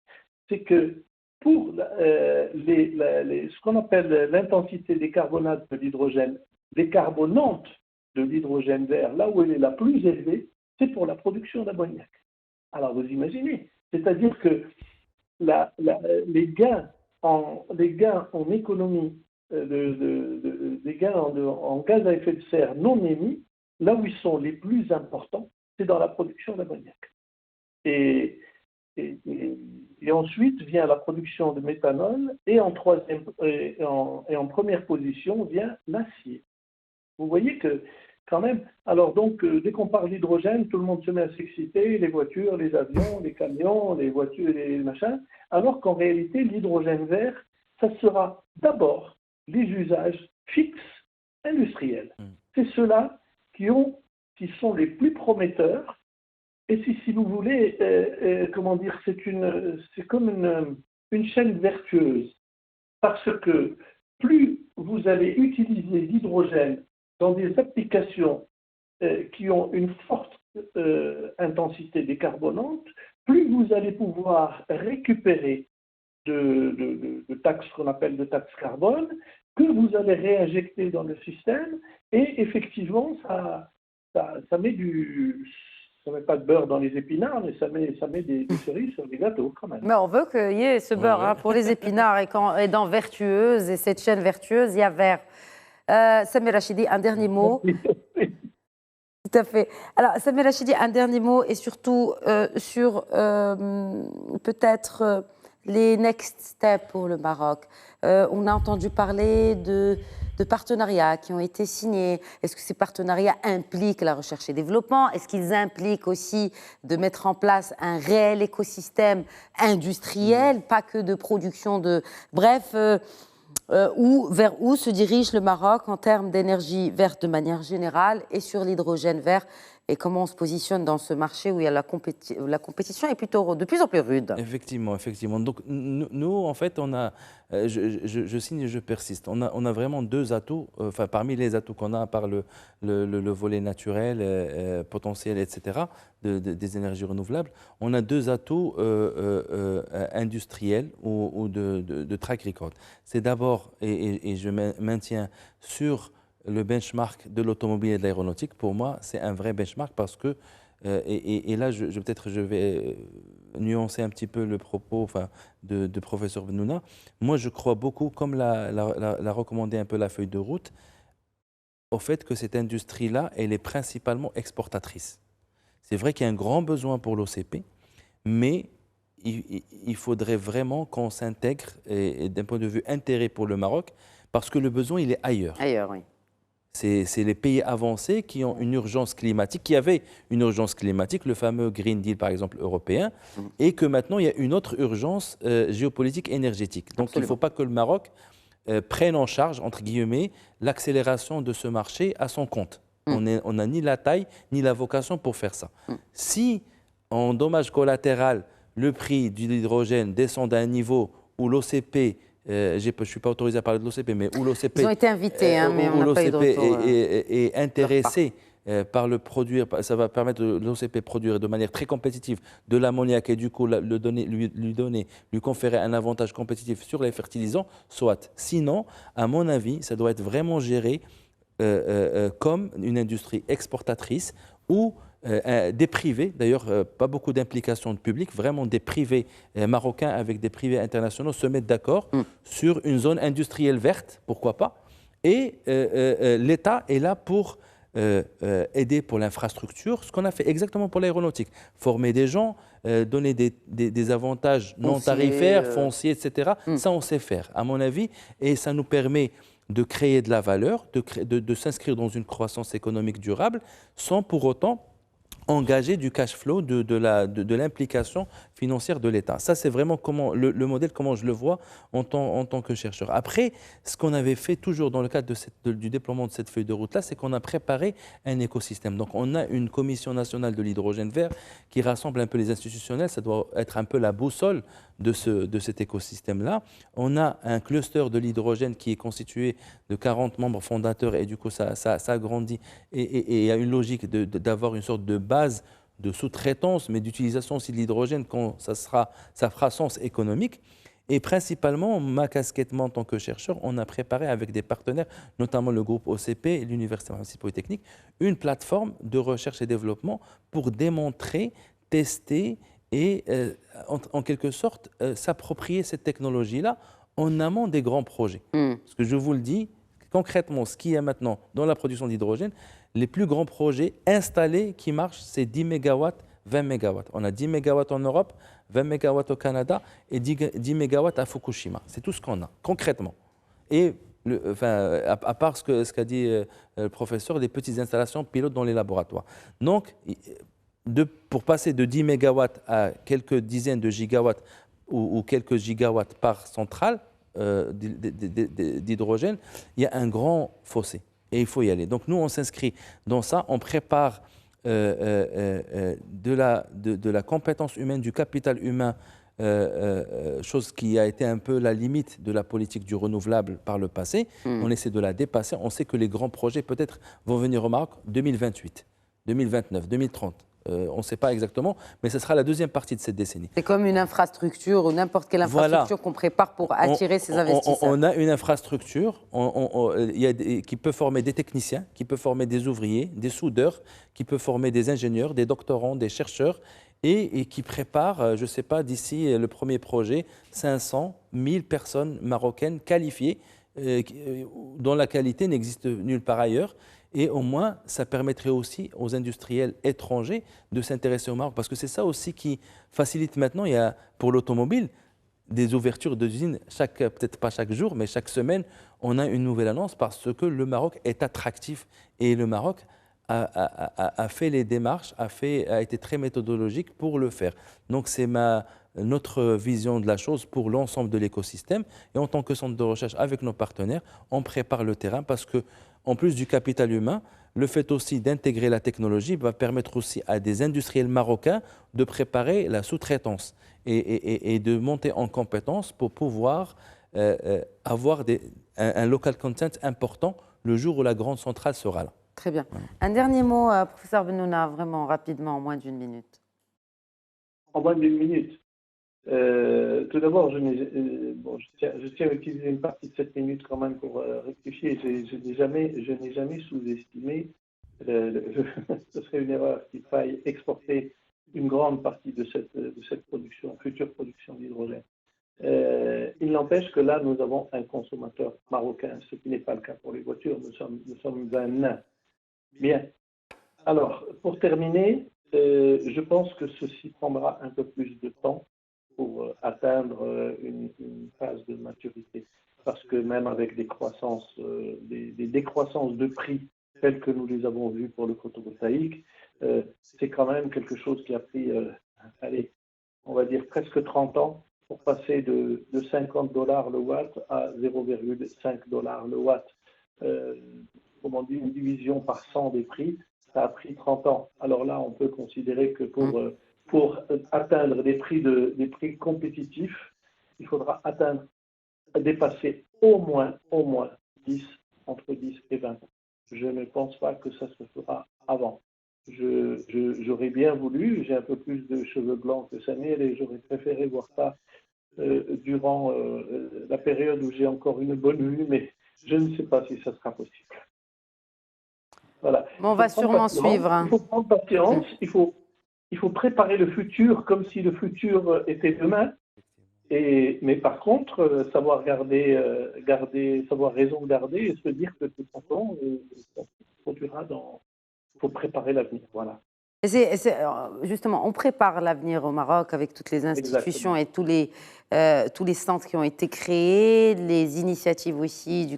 c'est que pour ce qu'on appelle l'intensité décarbonante de l'hydrogène, décarbonante de l'hydrogène vert, là où elle est la plus élevée, c'est pour la production d'ammoniac. Alors vous imaginez, c'est-à-dire que les gains en économie, des gains en gaz à effet de serre non émis, là où ils sont les plus importants, c'est dans la production d'ammoniac. Et ensuite vient la production de méthanol, et en première position vient l'acier. Vous voyez que, quand même, alors donc, dès qu'on parle d'hydrogène, tout le monde se met à s'exciter, les voitures, les avions, les camions, les voitures, les machins, alors qu'en réalité, l'hydrogène vert, ça sera d'abord les usages fixes industriels. C'est ceux-là qui sont les plus prometteurs. Et si vous voulez, c'est comme une chaîne vertueuse. Parce que plus vous allez utiliser l'hydrogène dans des applications qui ont une forte intensité décarbonante, plus vous allez pouvoir récupérer de taxes qu'on appelle de taxes carbone, que vous allez réinjecter dans le système, et effectivement, ça met ça met pas de beurre dans les épinards, mais ça met des cerises sur les gâteaux quand même. Mais on veut qu'il y ait ce beurre pour les épinards, et dans Vertueuse, et cette chaîne Vertueuse, il y a vert. Samir Rachidi, un dernier mot. Tout à fait. Alors, Samir Rachidi, un dernier mot, et surtout sur peut-être les next steps pour le Maroc. On a entendu parler de partenariats qui ont été signés. Est-ce que ces partenariats impliquent la recherche et développement? Est-ce qu'ils impliquent aussi de mettre en place un réel écosystème industriel, pas que de production de... Bref, vers où se dirige le Maroc en termes d'énergie verte de manière générale et sur l'hydrogène vert, et comment on se positionne dans ce marché où il y a la compétition est plutôt de plus en plus rude. Effectivement. Donc nous, en fait, on a, je signe et je persiste. On a vraiment deux atouts, parmi les atouts qu'on a, à part le volet naturel, potentiel, etc., des énergies renouvelables, on a deux atouts industriels ou de track record. C'est d'abord, et je maintiens sur le benchmark de l'automobile et de l'aéronautique. Pour moi, c'est un vrai benchmark parce que Et là, peut-être je vais nuancer un petit peu le propos de professeur Benouna. Moi, je crois beaucoup, comme l'a recommandé un peu la feuille de route, au fait que cette industrie-là, elle est principalement exportatrice. C'est vrai qu'il y a un grand besoin pour l'OCP, mais il faudrait vraiment qu'on s'intègre et d'un point de vue intérêt pour le Maroc, parce que le besoin, il est ailleurs. Ailleurs, oui. C'est les pays avancés qui ont une urgence climatique, qui avaient une urgence climatique, le fameux Green Deal par exemple européen, et que maintenant il y a une autre urgence géopolitique énergétique. Donc il ne faut pas que le Maroc prenne en charge, entre guillemets, l'accélération de ce marché à son compte. On n'a ni la taille ni la vocation pour faire ça. Si, en dommage collatéral, le prix de l'hydrogène descend à un niveau où l'OCP, je ne suis pas autorisé à parler de l'OCP, mais où l'OCP... Ils ont été invités, mais on n'a pas eu de retour. Est intéressé par le produire, ça va permettre de l'OCP produire de manière très compétitive de l'ammoniac et du coup lui conférer un avantage compétitif sur les fertilisants, soit. Sinon, à mon avis, ça doit être vraiment géré comme une industrie exportatrice ou des privés, d'ailleurs pas beaucoup d'implications de public, vraiment des privés marocains avec des privés internationaux se mettent d'accord sur une zone industrielle verte, pourquoi pas, et l'État est là pour aider pour l'infrastructure, ce qu'on a fait exactement pour l'aéronautique, former des gens, donner des avantages non tarifaires, fonciers, etc. Ça, on sait faire, à mon avis, et ça nous permet de créer de la valeur, de s'inscrire dans une croissance économique durable, sans pour autant engager du cash flow, de l'implication financière de l'État. Ça, c'est vraiment comment, le modèle, comment je le vois en tant que chercheur. Après, ce qu'on avait fait toujours dans le cadre du déploiement de cette feuille de route-là, c'est qu'on a préparé un écosystème. Donc, on a une commission nationale de l'hydrogène vert qui rassemble un peu les institutionnels. Ça doit être un peu la boussole de cet écosystème-là. On a un cluster de l'hydrogène qui est constitué de 40 membres fondateurs et du coup, ça grandit et il y a une logique d'avoir une sorte de base de sous-traitance, mais d'utilisation aussi de l'hydrogène quand ça fera sens économique. Et principalement, ma casquette en tant que chercheur, on a préparé avec des partenaires, notamment le groupe OCP et l'Université Polytechnique, une plateforme de recherche et développement pour démontrer, tester et en quelque sorte s'approprier cette technologie-là en amont des grands projets. Parce que je vous le dis, concrètement, ce qu'il y a maintenant dans la production d'hydrogène, les plus grands projets installés qui marchent, c'est 10 MW, 20 MW. On a 10 MW en Europe, 20 MW au Canada et 10 MW à Fukushima. C'est tout ce qu'on a, concrètement. Et à part ce qu'a dit le professeur, des petites installations pilotes dans les laboratoires. Donc, pour passer de 10 MW à quelques dizaines de gigawatts ou quelques gigawatts par centrale d'hydrogène, il y a un grand fossé. Et il faut y aller. Donc nous, on s'inscrit dans ça, on prépare de la compétence humaine, du capital humain, chose qui a été un peu la limite de la politique du renouvelable par le passé. On essaie de la dépasser. On sait que les grands projets peut-être vont venir au Maroc 2028, 2029, 2030. On ne sait pas exactement, mais ce sera la deuxième partie de cette décennie. C'est comme une infrastructure ou n'importe quelle infrastructure qu'on prépare pour attirer ces investisseurs. On a une infrastructure qui peut former des techniciens, qui peut former des ouvriers, des soudeurs, qui peut former des ingénieurs, des doctorants, des chercheurs, et qui prépare, je ne sais pas, d'ici le premier projet, 500, 1000 personnes marocaines qualifiées, dont la qualité n'existe nulle part ailleurs. Et au moins, ça permettrait aussi aux industriels étrangers de s'intéresser au Maroc. Parce que c'est ça aussi qui facilite maintenant. Il y a pour l'automobile des ouvertures d'usines, peut-être pas chaque jour, mais chaque semaine, on a une nouvelle annonce parce que le Maroc est attractif. Et le Maroc a fait les démarches, a été très méthodologique pour le faire. Donc c'est notre vision de la chose pour l'ensemble de l'écosystème. Et en tant que centre de recherche avec nos partenaires, on prépare le terrain parce que en plus du capital humain, le fait aussi d'intégrer la technologie va permettre aussi à des industriels marocains de préparer la sous-traitance et de monter en compétence pour pouvoir avoir un local content important le jour où la grande centrale sera là. Très bien. Un dernier mot, professeur Benouna, vraiment rapidement, en moins d'une minute. En moins d'une minute. Tout d'abord, je tiens à utiliser une partie de cette minute quand même pour rectifier. Je n'ai jamais sous-estimé ce serait une erreur qu'il faille exporter une grande partie de cette production, future production d'hydrogène. Il n'empêche que là, nous avons un consommateur marocain, ce qui n'est pas le cas pour les voitures. Nous sommes un nain. Bien. Alors, pour terminer, je pense que ceci prendra un peu plus de temps pour atteindre une phase de maturité. Parce que même avec des décroissances de prix telles que nous les avons vues pour le photovoltaïque, c'est quand même quelque chose qui a pris, allez, on va dire presque 30 ans pour passer de $50 le watt à 0,5 $ le watt. Comment dire, une division par 100 des prix, ça a pris 30 ans. Alors là, on peut considérer que pour atteindre des prix compétitifs, il faudra dépasser au moins 10, entre 10 et 20 ans. Je ne pense pas que ça se fera avant. J'aurais bien voulu, j'ai un peu plus de cheveux blancs que Samir et j'aurais préféré voir ça durant la période où j'ai encore une bonne vue, mais je ne sais pas si ça sera possible. Voilà. Bon, on va sûrement suivre. Il faut prendre patience, il faut préparer le futur comme si le futur était demain. Mais par contre, savoir savoir raison garder et se dire que de toute façon, ça produira il faut préparer l'avenir. Voilà. Justement, on prépare l'avenir au Maroc avec toutes les institutions. Exactement. Et tous les centres qui ont été créés, les initiatives aussi,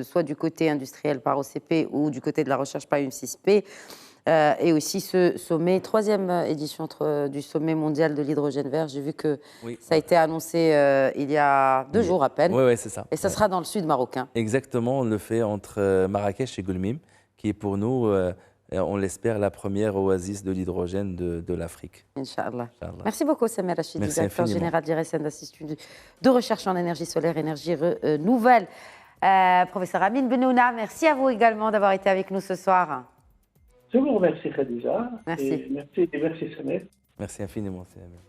soit du côté industriel par OCP ou du côté de la recherche par UM6P. Et aussi ce sommet, 3e édition du sommet mondial de l'hydrogène vert. J'ai vu que ça a été annoncé il y a 2 jours à peine. Oui, c'est ça. Et ça sera dans le sud marocain. Exactement, on le fait entre Marrakech et Goulmim, qui est pour nous, on l'espère, la première oasis de l'hydrogène de l'Afrique. Inch'Allah. Merci beaucoup, Samir Rachidi, directeur général d'IRSN, d'Institut de recherche en énergie solaire, énergie nouvelle. Professeur Amin Benouna, merci à vous également d'avoir été avec nous ce soir. Je vous remercie, Khadija. Merci. Merci, Samir. Merci infiniment, Samir.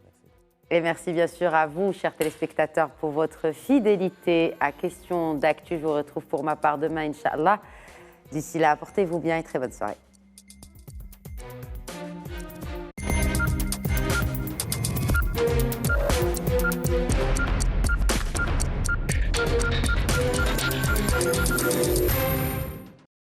Et merci bien sûr à vous, chers téléspectateurs, pour votre fidélité à Questions d'actu. Je vous retrouve pour ma part demain, Inch'Allah. D'ici là, portez-vous bien et très bonne soirée.